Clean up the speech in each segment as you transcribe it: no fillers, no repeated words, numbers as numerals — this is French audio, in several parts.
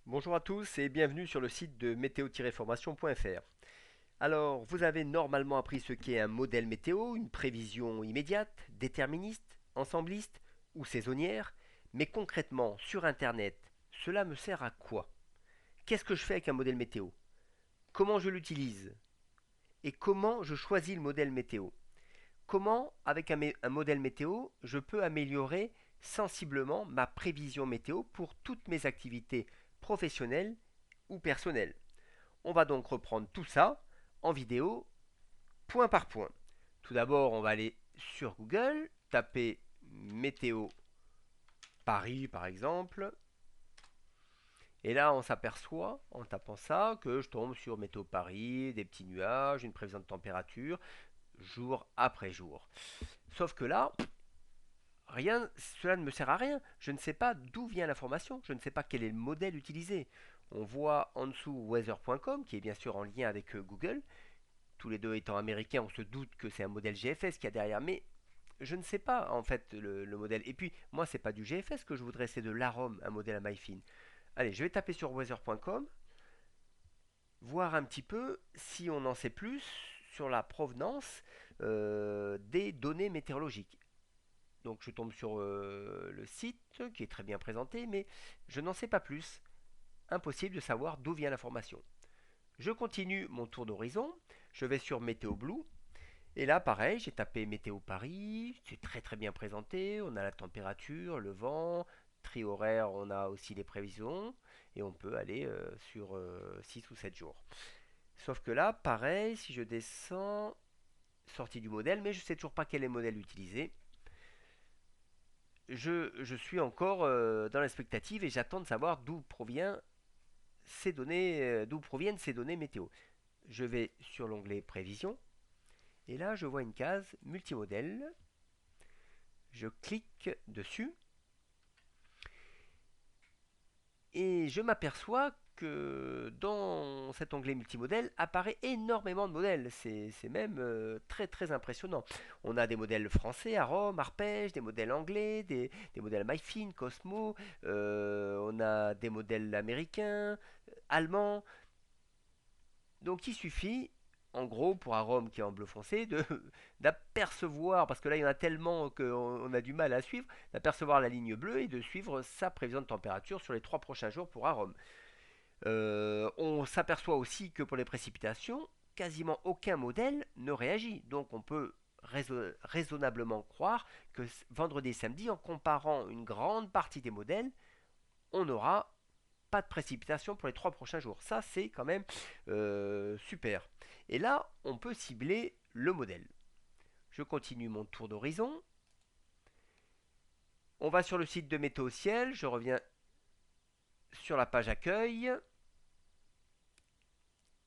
Bonjour à tous et bienvenue sur le site de météo-formation.fr. Alors, vous avez normalement appris ce qu'est un modèle météo, une prévision immédiate, déterministe, ensembliste ou saisonnière, mais concrètement, sur Internet, cela me sert à quoi? Qu'est-ce que je fais avec un modèle météo? Comment je l'utilise? Et comment je choisis le modèle météo? Comment, avec un modèle météo, je peux améliorer sensiblement ma prévision météo pour toutes mes activités professionnelles ou personnelles? On va donc reprendre tout ça en vidéo, point par point. Tout d'abord, on va aller sur Google, taper météo Paris par exemple. Et là, on s'aperçoit en tapant ça que je tombe sur météo Paris, des petits nuages, une prévision de température, jour après jour. Sauf que là, rien, cela ne me sert à rien. Je ne sais pas d'où vient l'information, je ne sais pas quel est le modèle utilisé. On voit en dessous weather.com, qui est bien sûr en lien avec Google. Tous les deux étant américains, on se doute que c'est un modèle GFS qu'il y a derrière, mais je ne sais pas en fait le modèle. Et puis, moi, c'est pas du GFS que je voudrais, c'est de l'Arom, un modèle à MyFin. Allez, je vais taper sur weather.com, voir un petit peu si on en sait plus sur la provenance des données météorologiques. Donc je tombe sur le site qui est très bien présenté, mais je n'en sais pas plus. Impossible de savoir d'où vient l'information. Je continue mon tour d'horizon, je vais sur Météo Blue, et là pareil, j'ai tapé Météo Paris, c'est très très bien présenté, on a la température, le vent, tri horaire, on a aussi les prévisions, et on peut aller sur 6 ou 7 jours. Sauf que là, pareil, si je descends, sortie du modèle, mais je ne sais toujours pas quel est le modèle utilisé, je suis encore dans l'expectative et j'attends de savoir d'où proviennent ces données météo. Je vais sur l'onglet prévision et là je vois une case multimodèle. Je clique dessus et je m'aperçois que dans cet onglet multimodèle apparaît énormément de modèles. C'est même très très impressionnant. On a des modèles français, Arom, Arpège, des modèles anglais, des modèles MyFin, Cosmo, on a des modèles américains, allemands. Donc il suffit, en gros, pour Arom qui est en bleu foncé, d'apercevoir, parce que là il y en a tellement qu'on a du mal à suivre, d'apercevoir la ligne bleue et de suivre sa prévision de température sur les 3 prochains jours pour Arom. On s'aperçoit aussi que pour les précipitations, quasiment aucun modèle ne réagit. Donc on peut raisonnablement croire que vendredi et samedi, en comparant une grande partie des modèles, on n'aura pas de précipitation pour les 3 prochains jours. Ça, c'est quand même super. Et là, on peut cibler le modèle. Je continue mon tour d'horizon. On va sur le site de Météo Ciel. Je reviens sur la page accueil.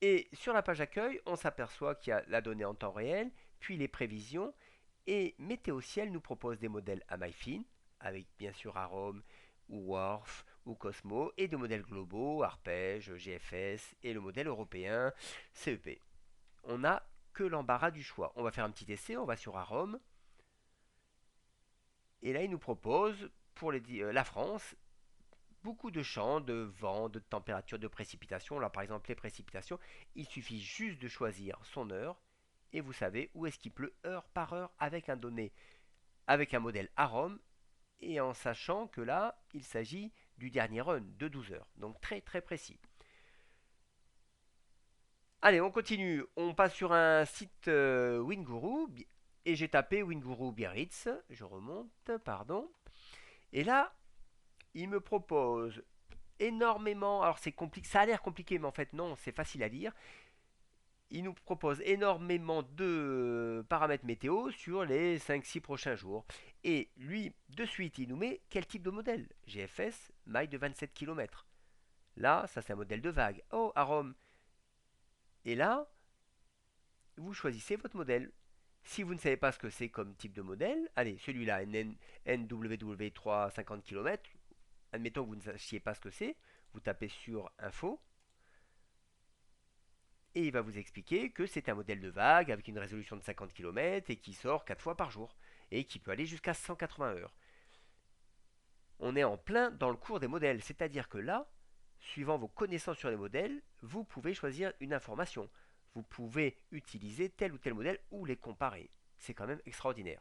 Et sur la page accueil, on s'aperçoit qu'il y a la donnée en temps réel, puis les prévisions. Et Météo Ciel nous propose des modèles à MyFin, avec bien sûr Arom, ou Worf, ou Cosmo, et des modèles globaux, Arpège, GFS, et le modèle européen CEP. On n'a que l'embarras du choix. On va faire un petit essai, on va sur Arom, et là il nous propose pour la France beaucoup de champs, de vent, de température, de précipitations. Là par exemple les précipitations, il suffit juste de choisir son heure, et vous savez où est-ce qu'il pleut heure par heure avec un modèle Arom, et en sachant que là il s'agit du dernier run de 12 heures. Donc très très précis. Allez, on continue. On passe sur un site Winguru et j'ai tapé Winguru Biarritz. Je remonte, pardon. Et là, il me propose énormément. Alors c'est compliqué, ça a l'air compliqué, mais en fait non, c'est facile à lire. Il nous propose énormément de paramètres météo sur les 5-6 prochains jours. Et lui, de suite, il nous met quel type de modèle? GFS, maille de 27 km. Là, ça c'est un modèle de vague. Oh, Arom. Et là, vous choisissez votre modèle. Si vous ne savez pas ce que c'est comme type de modèle, allez, celui-là, NWW3 50 km, admettons que vous ne sachiez pas ce que c'est, vous tapez sur Info, et il va vous expliquer que c'est un modèle de vague avec une résolution de 50 km et qui sort 4 fois par jour, et qui peut aller jusqu'à 180 heures. On est en plein dans le cours des modèles, c'est-à-dire que là, suivant vos connaissances sur les modèles, vous pouvez choisir une information. Vous pouvez utiliser tel ou tel modèle ou les comparer. C'est quand même extraordinaire.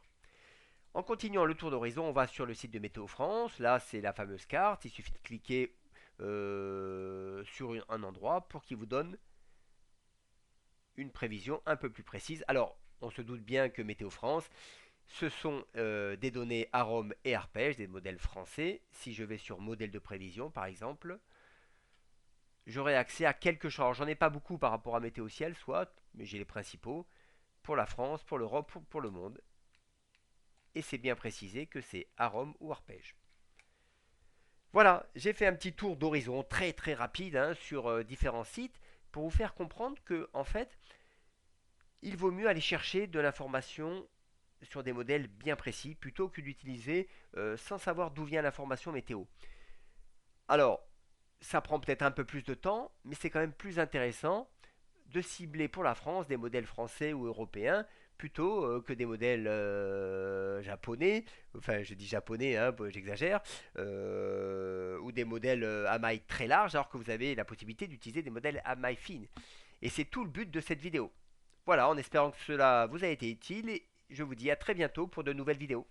En continuant le tour d'horizon, on va sur le site de Météo France. Là, c'est la fameuse carte. Il suffit de cliquer sur un endroit pour qu'il vous donne une prévision un peu plus précise. Alors, on se doute bien que Météo France, ce sont des données AROM et arpège, des modèles français. Si je vais sur modèle de prévision, par exemple, j'aurai accès à quelques changements. J'en ai pas beaucoup par rapport à Météo Ciel, soit, mais j'ai les principaux pour la France, pour l'Europe, pour le monde. Et c'est bien précisé que c'est AROM ou arpège. Voilà, j'ai fait un petit tour d'horizon très très rapide hein, sur différents sites pour vous faire comprendre que en fait, il vaut mieux aller chercher de l'information sur des modèles bien précis plutôt que d'utiliser sans savoir d'où vient l'information météo. Alors, ça prend peut-être un peu plus de temps, mais c'est quand même plus intéressant de cibler pour la France des modèles français ou européens plutôt que des modèles japonais, enfin je dis japonais, hein, j'exagère, ou des modèles à maille très large alors que vous avez la possibilité d'utiliser des modèles à maille fine. Et c'est tout le but de cette vidéo. Voilà, en espérant que cela vous a été utile, et je vous dis à très bientôt pour de nouvelles vidéos.